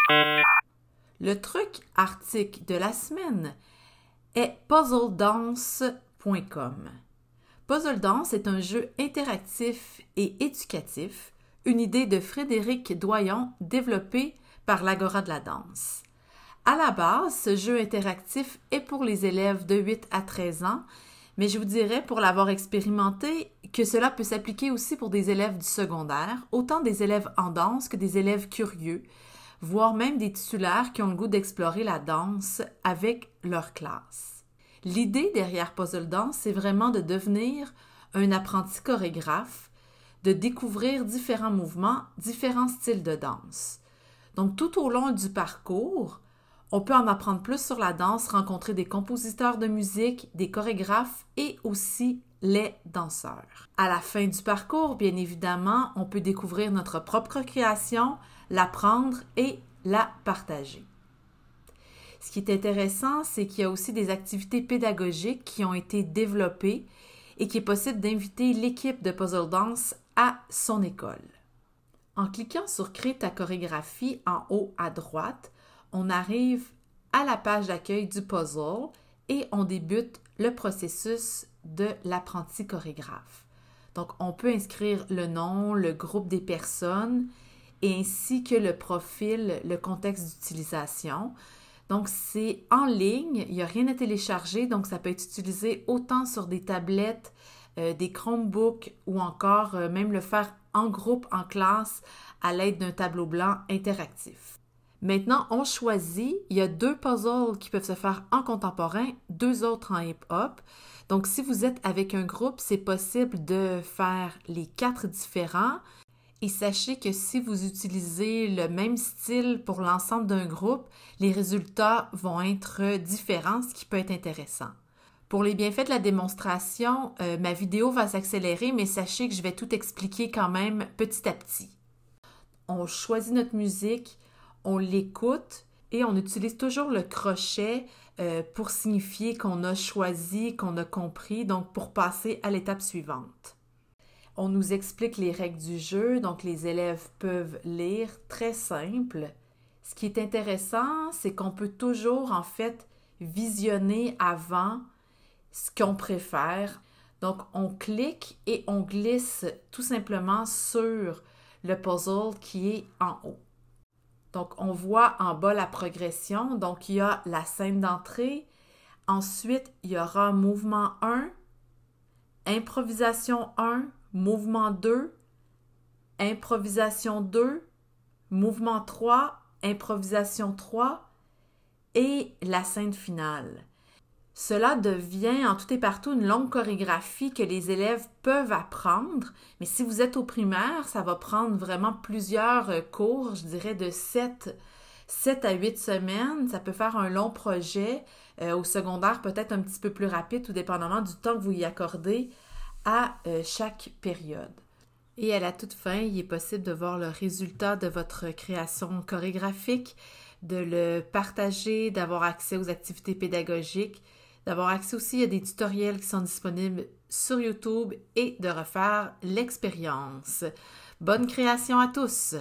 Le truc artistique de la semaine est puzzledance.com. Puzzle Dance est un jeu interactif et éducatif, une idée de Frédéric Doyon développée par l'Agora de la danse. À la base, ce jeu interactif est pour les élèves de 8 à 13 ans, mais je vous dirais, pour l'avoir expérimenté, que cela peut s'appliquer aussi pour des élèves du secondaire, autant des élèves en danse que des élèves curieux, voire même des titulaires qui ont le goût d'explorer la danse avec leur classe. L'idée derrière Puzzle Dance, c'est vraiment de devenir un apprenti chorégraphe, de découvrir différents mouvements, différents styles de danse. Donc, tout au long du parcours, on peut en apprendre plus sur la danse, rencontrer des compositeurs de musique, des chorégraphes et aussi les danseurs. À la fin du parcours, bien évidemment, on peut découvrir notre propre création, l'apprendre et la partager. Ce qui est intéressant, c'est qu'il y a aussi des activités pédagogiques qui ont été développées et qu'il est possible d'inviter l'équipe de Puzzle Dance à son école. En cliquant sur « Créer ta chorégraphie » en haut à droite, on arrive à la page d'accueil du puzzle et on débute le processus de l'apprenti chorégraphe. Donc, on peut inscrire le nom, le groupe des personnes et ainsi que le profil, le contexte d'utilisation. Donc, c'est en ligne, il n'y a rien à télécharger, donc ça peut être utilisé autant sur des tablettes, des Chromebooks ou encore même le faire en groupe, en classe, à l'aide d'un tableau blanc interactif. Maintenant, on choisit, il y a 2 puzzles qui peuvent se faire en contemporain, 2 autres en hip-hop. Donc, si vous êtes avec un groupe, c'est possible de faire les 4 différents. Et sachez que si vous utilisez le même style pour l'ensemble d'un groupe, les résultats vont être différents, ce qui peut être intéressant. Pour les bienfaits de la démonstration, ma vidéo va s'accélérer, mais sachez que je vais tout expliquer quand même petit à petit. On choisit notre musique, on l'écoute et on utilise toujours le crochet pour signifier qu'on a choisi, qu'on a compris, donc pour passer à l'étape suivante. On nous explique les règles du jeu, donc les élèves peuvent lire, très simple. Ce qui est intéressant, c'est qu'on peut toujours en fait visionner avant ce qu'on préfère. Donc on clique et on glisse tout simplement sur le puzzle qui est en haut. Donc, on voit en bas la progression. Donc, il y a la scène d'entrée. Ensuite, il y aura mouvement 1, improvisation 1, mouvement 2, improvisation 2, mouvement 3, improvisation 3 et la scène finale. Cela devient en tout et partout une longue chorégraphie que les élèves peuvent apprendre, mais si vous êtes au primaire, ça va prendre vraiment plusieurs cours, je dirais de 7 à 8 semaines. Ça peut faire un long projet. Au secondaire, peut-être un petit peu plus rapide, tout dépendamment du temps que vous y accordez à chaque période. Et à la toute fin, il est possible de voir le résultat de votre création chorégraphique, de le partager, d'avoir accès aux activités pédagogiques, d'avoir accès aussi à des tutoriels qui sont disponibles sur YouTube et de refaire l'expérience. Bonne création à tous!